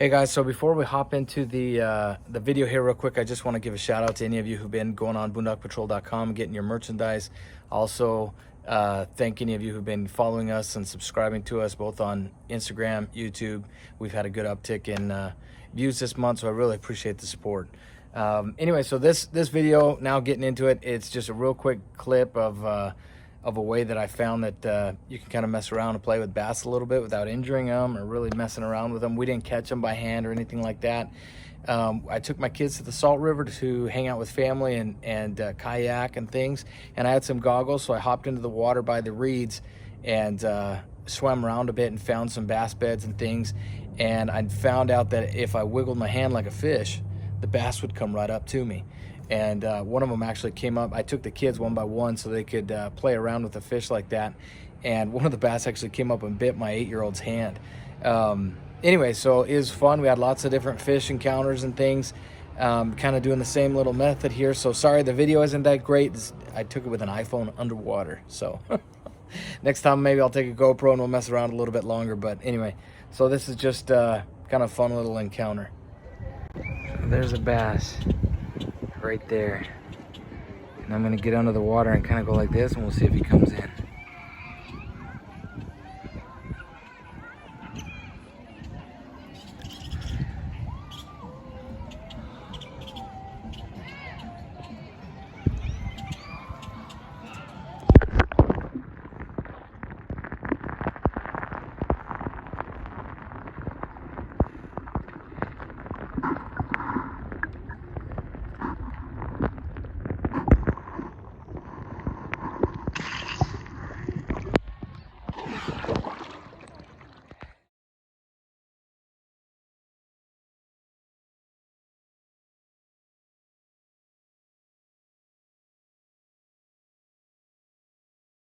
Hey guys, so before we hop into the video here real quick, I just want to give a shout out to any of you who've been going on boondockpatrol.com, getting your merchandise. Also, thank any of you who've been following us and subscribing to us both on Instagram, YouTube. We've had a good uptick in views this month, so I really appreciate the support. Anyway, so this video, now getting into it, it's just a real quick clip of a way that I found that you can kind of mess around and play with bass a little bit without injuring them or really messing around with them. We didn't catch them by hand or anything like that. I took my kids to the Salt River to hang out with family and kayak and things, and I had some goggles, so I hopped into the water by the reeds and swam around a bit and found some bass beds and things. And I found out that if I wiggled my hand like a fish, the bass would come right up to me. And one of them actually came up. I took the kids one by one so they could play around with the fish like that. And one of the bass actually came up and bit my 8-year-old's hand. Anyway, so it was fun. We had lots of different fish encounters and things. Kind of doing the same little method here. So sorry the video isn't that great. I took it with an iPhone underwater. So next time maybe I'll take a GoPro and we'll mess around a little bit longer. But anyway, so this is just kind of fun little encounter. There's a bass right there, and I'm gonna get under the water and kind of go like this, and we'll see if he comes in.